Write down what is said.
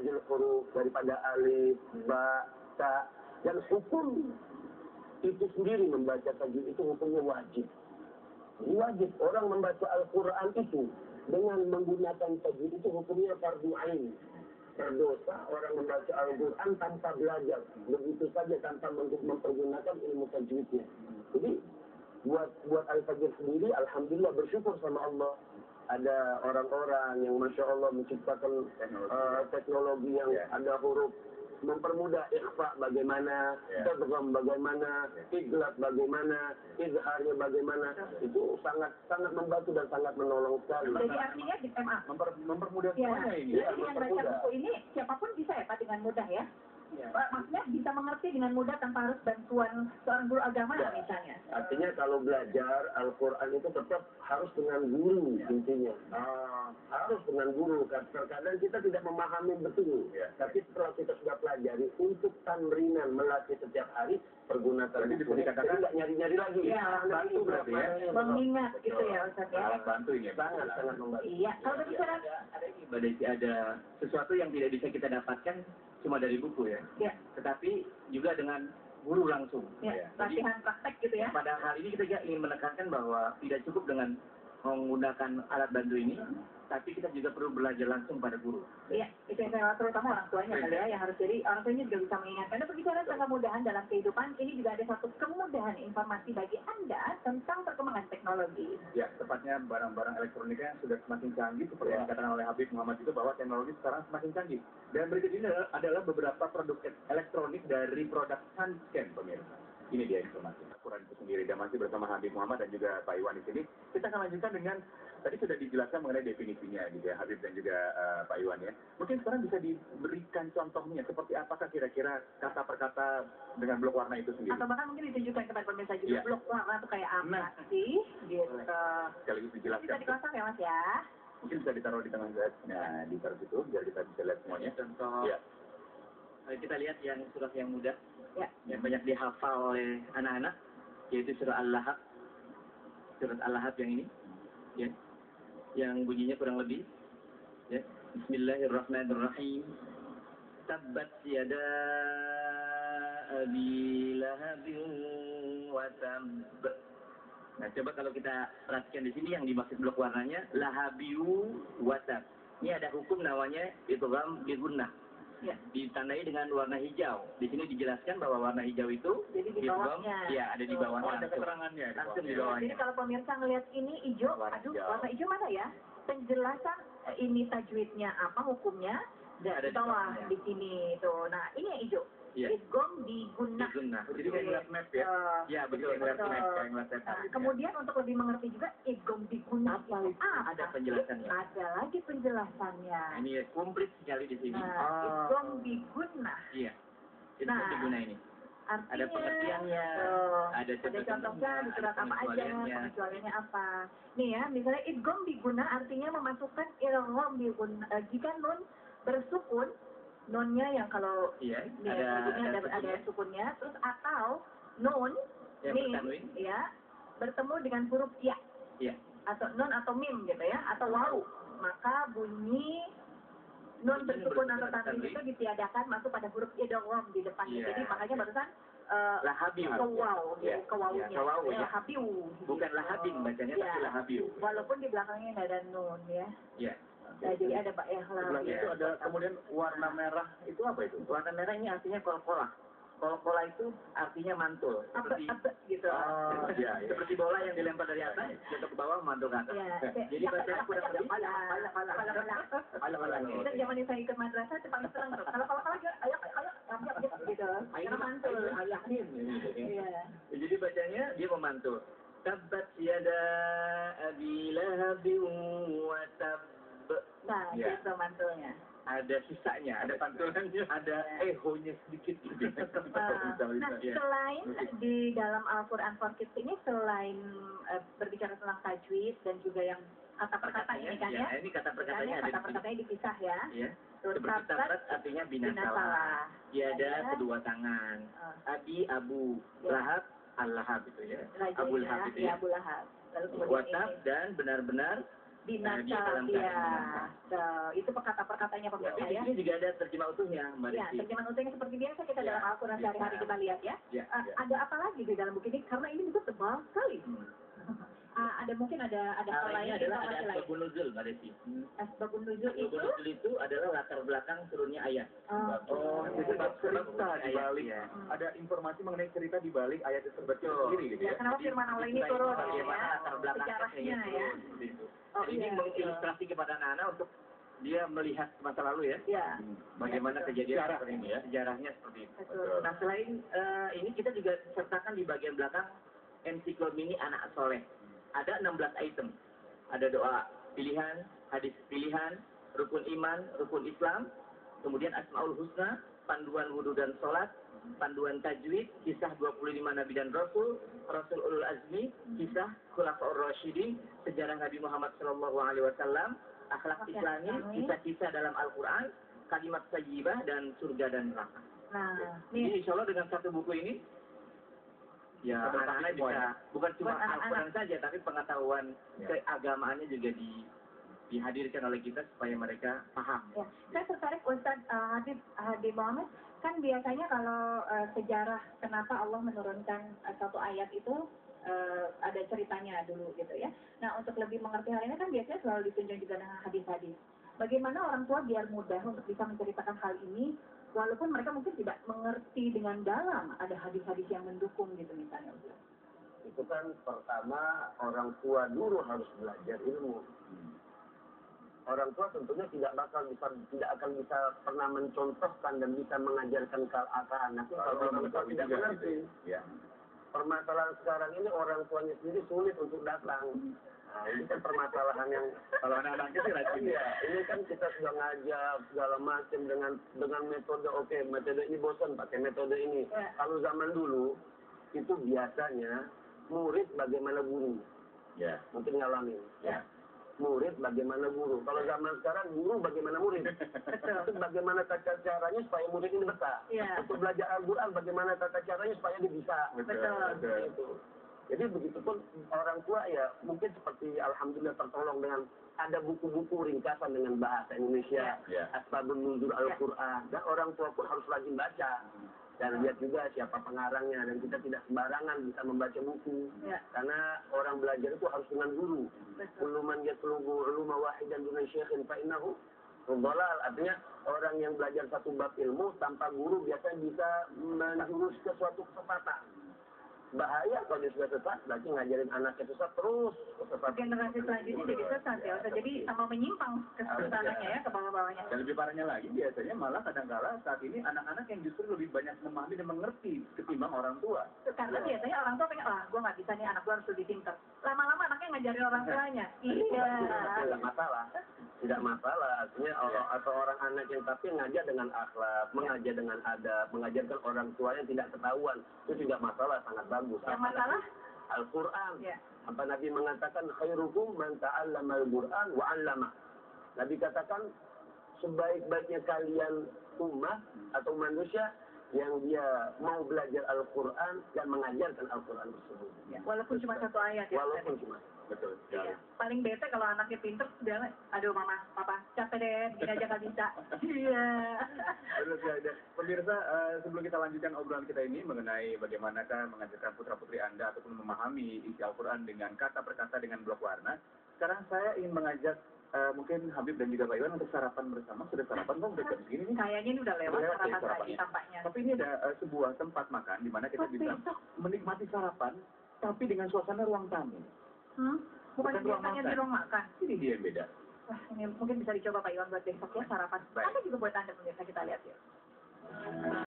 makhrajul huruf daripada alif, ba, ta, dan hukum itu sendiri membaca tajwid itu hukumnya wajib. Wajib orang membaca Al-Quran itu dengan menggunakan tajwid itu hukumnya fardu ain. Berdosa orang membaca Al-Quran tanpa belajar, begitu saja tanpa mempergunakan ilmu tajwidnya. Jadi buat Al-Fajr sendiri, alhamdulillah bersyukur sama Allah. Ada orang-orang yang Masya Allah menciptakan teknologi yang ada huruf, mempermudah ikhfa bagaimana, idgham bagaimana, idlat bagaimana, izharnya bagaimana. Itu sangat membantu dan sangat menolong sekali. Jadi artinya di MA mempermudah semuanya ini. Jadi yang baca buku ini siapapun bisa ya Pak dengan mudah ya? Maksudnya bisa mengerti dengan mudah tanpa harus bantuan seorang guru agama misalnya. Artinya kalau belajar Al-Quran itu tetap harus dengan guru intinya. Harus dengan guru. Terkadang kita tidak memahami betul. Tapi setelah kita sudah pelajari untuk tamrinan melatih setiap hari pergunakan. Jadi bisa dikatakan nggak nyari-nyari lagi. Bantu berarti ya. Mengingat gitu ya Ustaz ya. Alat bantu ini ya. Sangat membantu. Iya. Kalau berbicara ada sesuatu yang tidak bisa kita dapatkan cuma dari buku ya. Tetapi juga dengan guru langsung. Latihan praktek gitu ya. Pada hal ini kita juga ingin menekankan bahwa tidak cukup dengan menggunakan alat bantu ini, tapi kita juga perlu belajar langsung pada guru. Iya, itu yang saya terutama orang tuanya kali ya, yang harus jadi orang tuanya juga bisa mengingatkan. Dan berbicara tentang kemudahan dalam kehidupan, ini juga ada satu kemudahan informasi bagi Anda tentang perkembangan teknologi. Ya, tepatnya barang-barang elektronika yang sudah semakin canggih, seperti yang dikatakan oleh Habib Muhammad itu bahwa teknologi sekarang semakin canggih. Dan berikut ini adalah beberapa produk elektronik dari produk Sunscan, pemirsa. Ini dia informasi Al-Quran itu sendiri. Dan masih bersama Habib Muhammad dan juga Pak Iwan di sini. Kita akan lanjutkan dengan, tadi sudah dijelaskan mengenai definisinya gitu ya, Habib dan juga Pak Iwan ya. Mungkin sekarang bisa diberikan contohnya, seperti apakah kira-kira kata per kata dengan blok warna itu sendiri. Atau bahkan mungkin ditunjukkan kepada pemirsa juga, blok warna itu kayak apa sih, gitu. Sekaligus dijelaskan. Bisa dikosong ya Mas ya. Mungkin bisa ditaruh di tengah guys. Nah, ditaruh situ, biar kita bisa lihat semuanya. Contoh, kita lihat yang surah yang mudah. Yang banyak dihafal oleh anak-anak, yaitu surah Al-Lahab. Surat Al-Lahab yang ini, ya, yang bunyinya kurang lebih, ya. Bismillahirrahmanirrahim. Tabbat yada abi lahabin wa tabb. Nah, coba kalau kita perhatikan di sini yang dimaksud blok warnanya lahabiu wa tabb. Ini ada hukum namanya idgham bi gunnah. Ditandai dengan warna hijau. Di sini dijelaskan bahwa warna hijau itu jadi di bawahnya. Ya, ada di bawahnya. Ada keterangannya. Langsung di bawahnya. Jadi kalau pemirsa ngelihat ini hijau, warna hijau mana ya? Penjelasan ini tajwidnya apa hukumnya? Di bawah di sini tuh. Nah, ini yang hijau. Idgham di gunnah. Jadi kayak ngeliat map ya? Ya, betul. Kemudian untuk lebih mengerti juga idgham di gunnah itu apa? Ada penjelasannya. Ada lagi penjelasannya. Ini komplit sekali di sini. Idgham di gunnah. Iya. Idgham di gunnah ini. Artinya, ada pengertiannya, ada contohnya di surat apa aja, pengecualiannya apa. Nih ya, misalnya idgham di gunnah artinya memasukkan idgham di gunnah. Jika nun bersukun, nunnya yang kalau ada sukunnya, terus atau nun mim ya bertemu dengan huruf ya, atau nun atau mim gitu ya, atau waw, maka bunyi nun bersukun atau tanwin itu ditiadakan masuk pada huruf idgham di depannya. Jadi makanya barusan lahabiu ke wawunya lahabiu, bukan lahabin bacanya, tapi lahabiu, walaupun di belakangnya nggak ada nun ya. Nah, jadi ada Pak Sebelah itu ada kemudian warna merah itu apa itu? Warna merah ini artinya kol-kolah. Kol-kolah itu artinya mantul. Seperti gitu. Seperti bola yang dilempar dari atas jatuh ke bawah, mantul ke atas. Jadi bacanya kurang lebih Kita zaman yang saya ikut madrasah itu paling senang tuh. Kalau ayo gitu. Karena mantul. Jadi bacanya dia memantul. Tabbat yada abi lahabin wa tabb. Nah, itu mantulnya. Ada sisanya, ada pantulannya, ada ehonya sedikit. Nah, selain di dalam Al-Quran for Kids ini, selain berbicara tentang tajwid dan juga yang kata per kata ini kan ya? Ini kata per katanya ada. Kata per katanya dipisah ya. Seperti tabbat artinya binasalah. Tiada kedua tangan. Abi, abu, lahab, al-lahab itu ya. Abu lahab itu ya. Abu lahab. Watab dan benar-benar binasa, dalam ya. keadaan Itu perkata-perkatanya pemirsa Tapi di ya. sini juga ada terjemah utuhnya, Mbak Ya, Desi. terjemahan utuhnya seperti biasa kita Ya, dalam Al-Quran ya. sehari-hari kita lihat ya. Ada apa lagi di dalam buku ini? Karena ini juga tebal sekali. Ada mungkin ada hal Hal lain, ini adalah informasi ada lain. asbabun nuzul, Mbak Desi. Asbabun nuzul Asbabun itu? nuzul itu adalah latar belakang turunnya ayat. Oh, jadi ada cerita di balik, Iya. ada informasi mengenai cerita di balik ayat tersebut itu sendiri gitu Ya, ya. kenapa firman Allah ini turun gitu Bagaimana ya? latar belakang Sejarahnya ayatnya ya. turun, seperti itu. Oh, Jadi ini iya, mengilustrasi kepada anak-anak untuk dia melihat masa lalu ya. Ya. Bagaimana kejadian Sejarah seperti ini ya. Sejarahnya seperti itu. Betul. Nah, selain ini kita juga sertakan di bagian belakang ensiklopedia anak soleh. Ada 16 item. Ada doa pilihan, hadis pilihan, rukun iman, rukun Islam, kemudian Asmaul Husna, panduan wudhu dan sholat, panduan tajwid, kisah 25 Nabi dan Rasul, Rasul Ulul Azmi, kisah Khulafaur Rasyidin, sejarah Nabi Muhammad SAW, akhlak Islami, kisah-kisah dalam Al-Quran, kalimat thayyibah, dan surga dan neraka. Nah, Jadi insya Allah dengan satu buku ini, ya anak-anak bisa, bukan cuma Buat anak-anak. Al-Quran saja, tapi pengetahuan keagamaannya juga dihadirkan oleh kita supaya mereka paham. ya. Saya tertarik Ustaz Habib Muhammad, kan biasanya kalau sejarah kenapa Allah menurunkan satu ayat itu ada ceritanya dulu gitu ya. Nah, untuk lebih mengerti hal ini kan biasanya selalu ditunjukkan juga dengan hadis-hadis. Bagaimana orang tua biar mudah untuk bisa menceritakan hal ini, walaupun mereka mungkin tidak mengerti dengan dalam, ada hadis-hadis yang mendukung gitu misalnya. Ustaz. Itu kan pertama orang tua dulu harus belajar ilmu. Orang tua tentunya tidak akan bisa pernah mencontohkan dan bisa mengajarkan ke anak kalau orang tua tidak mengerti. Ya. Permasalahan sekarang ini orang tuanya sendiri sulit untuk datang. Nah, ini kan permasalahan yang Kalau anak-anaknya sih rajin. iya, ini kan kita sudah ngajak segala macam dengan metode metode ini bosan pakai metode ini. Kalau zaman dulu itu biasanya murid bagaimana guru. Ya. Mungkin ngalamin. Ya. Murid bagaimana guru. Kalau zaman sekarang guru bagaimana murid. Itu bagaimana tata caranya supaya murid ini betah. Iya. Untuk belajar Al-Quran bagaimana tata caranya supaya dia bisa. Betul. Itu. Jadi begitupun orang tua ya mungkin seperti alhamdulillah tertolong dengan ada buku-buku ringkasan dengan bahasa Indonesia, Ya. Asbabun Nuzul Al-Quran, dan orang tua pun harus rajin baca dan lihat juga siapa pengarangnya, dan kita tidak sembarangan bisa membaca buku karena orang belajar itu harus dengan guru. Kullu man yatlubu uluma wahidan duna syekhin fa innahu dhalal. Artinya orang yang belajar satu bab ilmu tanpa guru biasanya bisa menjurus ke suatu kesesatan. Bahaya kalau dia sudah sesat, berarti ngajarin anaknya sesat terus. Generasi selanjutnya jadi sesat ya Ustaz. Jadi sama menyimpang kesesatannya ya ke bawah-bawahnya. Dan lebih parahnya lagi, biasanya malah kadang-kala saat ini anak-anak yang justru lebih banyak memahami dan mengerti ketimbang orang tua. Karena biasanya orang tua pengen, gue nggak bisa nih, anak gue harus lebih pintar. Lama-lama anaknya ngajarin orang tuanya. Iya. Tidak masalah. Tidak masalah. Artinya atau orang anak yang tapi ngajar dengan akhlak, mengajar dengan adab, mengajarkan orang tuanya tidak ketahuan. Itu tidak masalah, sangat bagus. Yang masalah? Al-Quran. Ya. Apa Nabi mengatakan, khairukum man ta'allama al-Quran wa 'allama. Nabi katakan, sebaik-baiknya kalian umat atau manusia yang dia mau belajar Al-Quran dan mengajarkan Al-Quran tersebut. Ya. Walaupun cuma satu ayat ya. Walaupun cuma. Betul. Iya. Paling bete kalau anaknya pinter, bilang, aduh mama, papa, capek deh, begini aja gak bisa. Iya. Betul sekali. Pemirsa, sebelum kita lanjutkan obrolan kita ini mengenai bagaimanakah mengajarkan putra-putri Anda ataupun memahami isi Al-Quran dengan kata per kata dengan blok warna, sekarang saya ingin mengajak mungkin Habib dan juga Pak Iwan untuk sarapan bersama. Sudah sarapan kok? Udah jam segini nih. Kayaknya ini udah lewat Lewat ya sarapan sarapannya. tadi tampaknya. Tapi ini ada sebuah tempat makan di mana kita bisa menikmati sarapan, tapi dengan suasana ruang tamu. Bukan biasanya di ruang makan. Ini dia yang beda. Wah, ini mungkin bisa dicoba Pak Iwan buat besok ya sarapan. Baik. Ada juga buat Anda pemirsa, kita lihat ya.